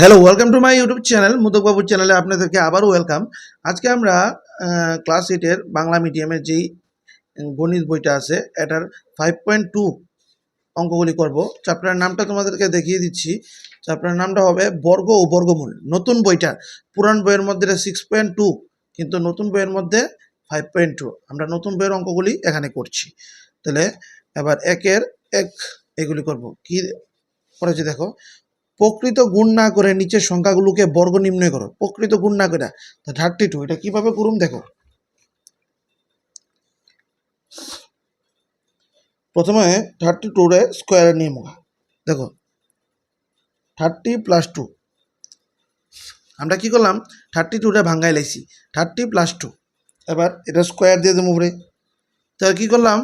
Hello, welcome to my YouTube channel. Mudak বাবুর চ্যানেলে আপনাদেরকে আবারও ওয়েলকাম। আজকে আমরা ক্লাস 8-এর বাংলা মিডিয়ামের যেই গণিত বইটা আছে এটার 5.2 অঙ্কগুলি করব। চ্যাপ্টারের নামটা তোমাদেরকে দেখিয়ে দিচ্ছি। চ্যাপ্টারের নামটা হবে বর্গ ও বর্গমূল। নতুন বইটা, পুরান বইয়ের মধ্যে 6.2, কিন্তু নতুন বইয়ের মধ্যে 5.2। আমরা নতুন বইয়ের অঙ্কগুলি এখানে করছি। তাহলে এবার একের এক এগুলি করব। কি করেছি দেখো, প্রকৃত গুণ না করে নিচের সংখ্যাগুলোকে বর্গ নির্ণয় করো। প্রকৃত গুণ না করে 32, এটা কিভাবে করুন দেখো। প্রথমে 32 রে স্কোয়ারের নিয়ম দেখো, 30 + 2। আমরা কি করলাম, 32 রে ভাঙ্গাই লাইছি, 30 + 2। এবার এটা স্কোয়ার দিয়ে দেবো উপরে। তাহলে কী করলাম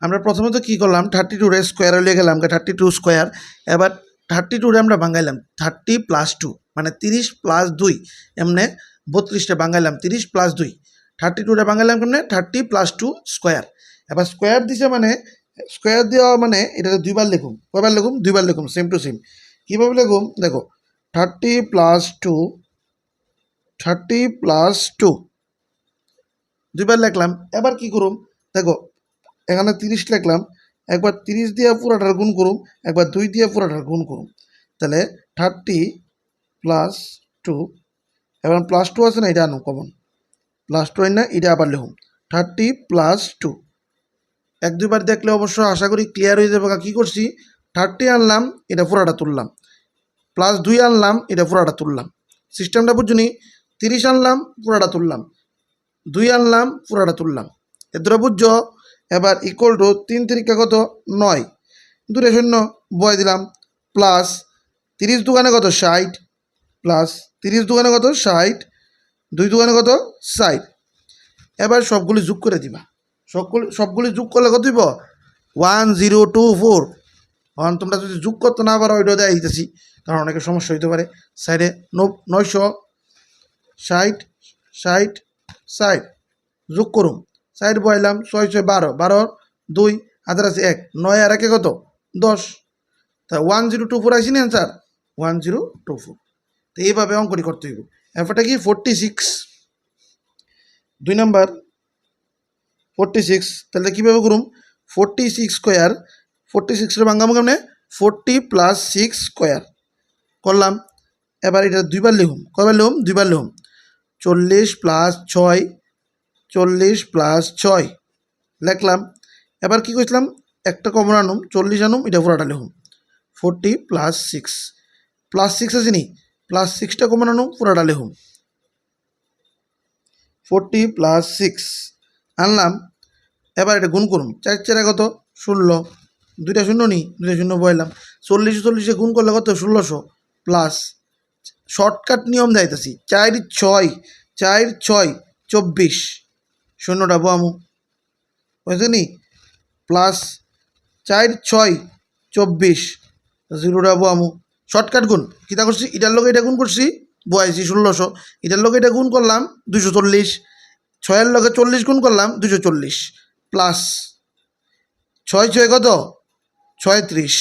আমরা, প্রথমত কি করলাম, 32 রে স্কোয়ারে লিয়ে গেলাম 32 স্কোয়ার। এবার 32 রে আমরা ভাঙ্গাইলাম 30 + 2, মানে 30 + 2, এমনি 32টা ভাঙ্গাইলাম 30 + 2। 32 রে ভাঙ্গাইলাম কেমনে, 30 + 2 স্কোয়ার। এবার স্কোয়ার দিছে মানে, স্কোয়ার দেওয়া মানে এটাতে দুইবার লিখুম। কয়বার লিখুম? দুইবার লিখুম, সেম টু সেম। কীভাবে লিখুম দেখো, 30 + 2, 30 + 2 দুইবার লিখলাম। এবার কি করুম দেখো, এখানে 30 লিখলাম, একবার 30 দিয়ে পুরাটার গুণ করুম, একবার 2 দিয়ে পুরাটার গুণ করুম। তাহলে 30 + 2, এবার +2 আছে না, এটা আনো কমন, +2 না, এটা আবার লিখুন 30 + 2। এক দুইবার দেখলে অবশ্য আশা করি ক্লিয়ার হয়ে যাবে। কী করছি, 30 আনলাম, এটা পুরাটা তুললাম, +2 আনলাম, এটা পুরাটা তুললাম। সিস্টেমটা বুঝুনি, 30 আনলাম, পুরাটা তুললাম, 2 আনলাম, পুরাটা তুললাম। এর দ্বারা বুঝছো। এবার ইকুয়াল টু 3 তিরিকা কত, 9, 2 শূন্য বয় দিলাম, প্লাস 30 দোকানে কত, 60, প্লাস 30 দোকানে কত, 60, 2 দোকানে কত, 60। এবার সবগুলি যোগ করে দিবা। সবগুলি যোগ করলে কত দিব, 1024। কারণ তোমরা যদি যোগ করতে না পারো ওইটা দেয় দিতেছি, কারণ অনেকের সমস্যা হইতে পারে। সাইডে 960, 60, 60 যোগ করুন, সাইড বয়ালাম, 6 6 12, 12 2 হাতের আছে 1, 9 আর 1 কত, 10। তা 1024 আসি না অ্যান্সার, 1024। তো এইভাবে অঙ্কটি করতে হইব। এরপরটা কি 46, 2 নাম্বার 46। তাহলে কীভাবে করুম, 46 স্কোয়ার, 46 ভাঙ্গামো কেমনে, 40 + 6 স্কোয়ার করলাম। এবার এটা দুইবার লিখুম, কয়বার লিখুম, দুইবার লিখুম। 40 + 6, 40 + 6 লিখলাম। এবার কী করছিলাম, একটা কমন আনুম, 40 আনুম, এটা পুরাটা লিখুম, 40 + 6, +6 আছে নি, +6টা কমন আনুম, পুরাটা লিখুম, 40 + 6 আনলাম। এবার এটা গুণ করুন, 4 4 কত, 16, 2টা শূন্য নি, 2টা শূন্য বয়লাম, 40 40 গুণ করলে কত, 1600, প্লাস শর্টকাট নিয়ম দেখাইতেছি, 4 6, 4 6 24, শূন্যটা বামু বুঝছে নি, প্লাস 4 6 24, জিরোটা বামু। শর্টকাট গুণ কীটা করছি, এটার লোক এটা গুণ করছি, বয়াইছি 1600, এটার লোক এটা গুণ করলাম 240, 6-এর লগে 40 গুণ করলাম 240, প্লাস 6 6 কত, 36।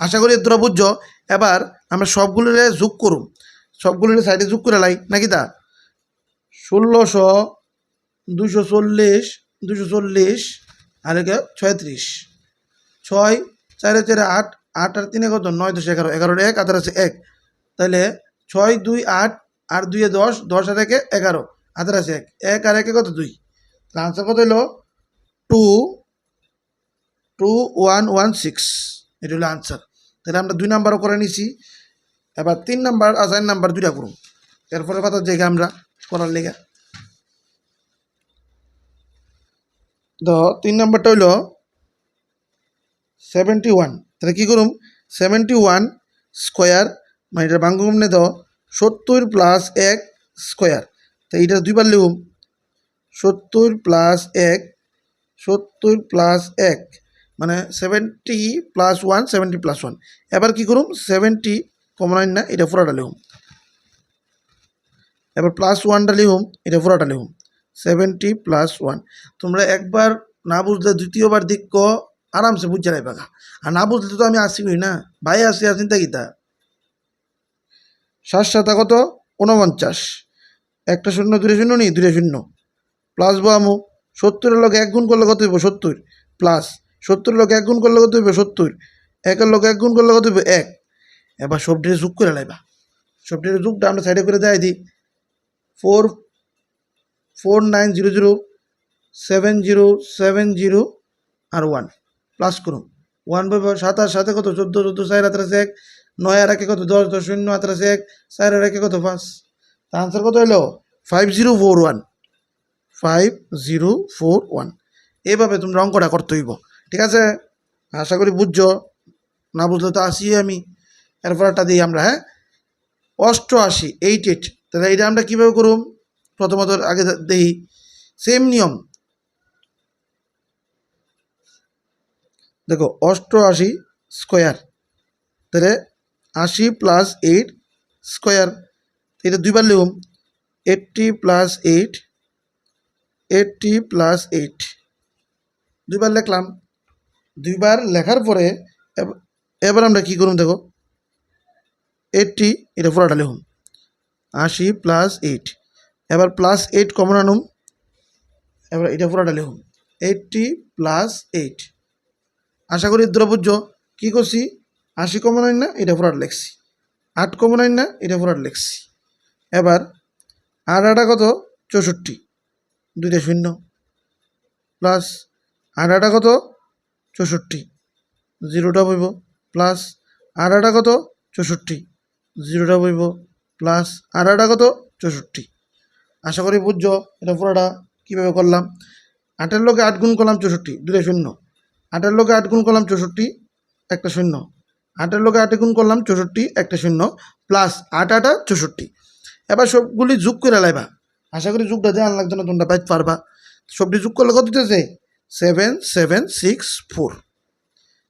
আশা করি তোরা বুঝছো। এবার আমরা সবগুলোরে যোগ করুম, সবগুলোরে সাইডে যোগ করে লাই নাকি, তা 1600, 240, 240 আর 36, 6 4 4 8, 8 আর 3 কত, 9 10 11, 11 1 হাতের আছে 1। তাহলে 6 2 8 আর 2 10, 10 আর 1 11, হাতের আছে 1, 1 আর 1 কত, 2। আনসার কত হলো, 22116, এটা হলো আনসার। তাহলে আমরা 2 নাম্বারও করে নিছি। এবার 3 নাম্বার আর 4 নাম্বার দুইটা করুন, এরপরে কথা জায়গা আমরা করার লেগে। তো 3 নাম্বারটা হইল 71। তাহলে কী করুম, 71 স্কোয়ার, মানে এটা ভাঙ্গ কমনে তো 70 + 1 স্কোয়ার। তো এইটা দুইবার লিখুম, 70 + 1, 70 + 1, মানে 70 + 1, 70 + 1। এবার কী করুম, 70 কমন আইন না, এটা পুরাটা লিখুম, এবার +1টা লিখুম, এটা পুরাটা লিখুম, 70 + 1। তোমরা একবার না বুঝলে দ্বিতীয়বার দিক আরামসে বুঝে যাবে, আর না বুঝলে তো আমি আসি না ভাই, আসি চিন্তা কিতা। 7 7 কত 49, একটা শূন্য দুইটা শূন্য নি দুইটা শূন্য প্লাস বামু 70 এর লগে 1 গুণ করলে কত হইব 70 প্লাস 70 এর লগে 1 গুণ করলে কত হইব 70 1 এর লগে 1 গুণ করলে কত হইব 1। এবার সবটির যোগ করে লাইবা, সবটির যোগটা আমরা সাইডে করে দেয় দিই 4 4 9 0 0 7 0 7 0 আর 1 প্লাস করুন 1 পাইব 27 সাথে কত 14 14 4 হাতে 1 9 আর একে কত 10 10 শূন্য হাতে 1 4 আর একে কত 5। তার আনসার কত হলো 5041, 5041। এইভাবে তুমি অঙ্কটা করতে হইব, ঠিক আছে? আশা করি বুঝছো, না বুঝলে তো আসি আমি। এরপর একটা দিই আমরা, হ্যাঁ 88 88, তাহলে এটা আমরা কীভাবে করুম? প্রথমত আগে দেখি সেম নিয়ম, দেখো 88 স্কোয়ার, তাহলে 80 প্লাস 8 স্কোয়ার, এটা দুইবার লিখুম 80 প্লাস 8 80 প্লাস 8 দুইবার লিখলাম। দুইবার লেখার পরে এবার আমরা কী করুম দেখো 80 এটা পুরাটা লিখুম 80 প্লাস 8, এবার প্লাস 8 কমন আনুম, এবার এটা পুরাটা লিখুম 80 প্লাস 8। আশা করি দ্বারা বুঝছো কী করছি, 80 কমন আইন না এটা পুরাটা লিখছি, 8 কমন আইন না এটা পুরাটা লিখছি। এবার 8 কত 64 দুইটা শূন্য প্লাস 8 কত 64 জিরোটা বইব প্লাস 8 কত 64 জিরোটা বইব প্লাস 8 কত 64। আশা করি বুঝছো এটা পুরোটা কীভাবে করলাম। 8 লোকে 8 গুণ করলাম 64 দুইটা শূন্য, 8 লোকে 8 গুণ করলাম 64 একটা শূন্য, 8 লোকে 8 গুণ করলাম 64 একটা শূন্য প্লাস 8 8 64। এবার সবগুলি যোগ করে লাইবা, আশা করি যোগটা জানা লাগতো না, তোমরা পাইতে পারবা। সবটি যোগ করলে কত দিতেছে 7764।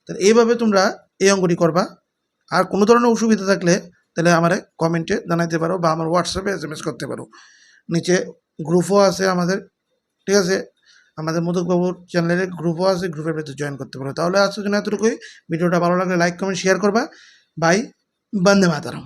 তাহলে এইভাবে তোমরা এই অঙ্কটি করবা। আর কোনো ধরনের অসুবিধা থাকলে তাহলে আমার কমেন্টে জানাইতে পারো বা আমার হোয়াটসঅ্যাপে SMS করতে পারো। নিচে গ্রুপও আছে আমাদের, ঠিক আছে? আমাদের মোদকবাবুর চ্যানেলের গ্রুপও আছে, গ্রুপের ভিতরে জয়েন করতে পারো। তাহলে আজকের জন্য এতটুকুই। ভিডিওটা ভালো লাগলে লাইক কমেন্ট শেয়ার করবা। বাই, বন্দে মাতরম।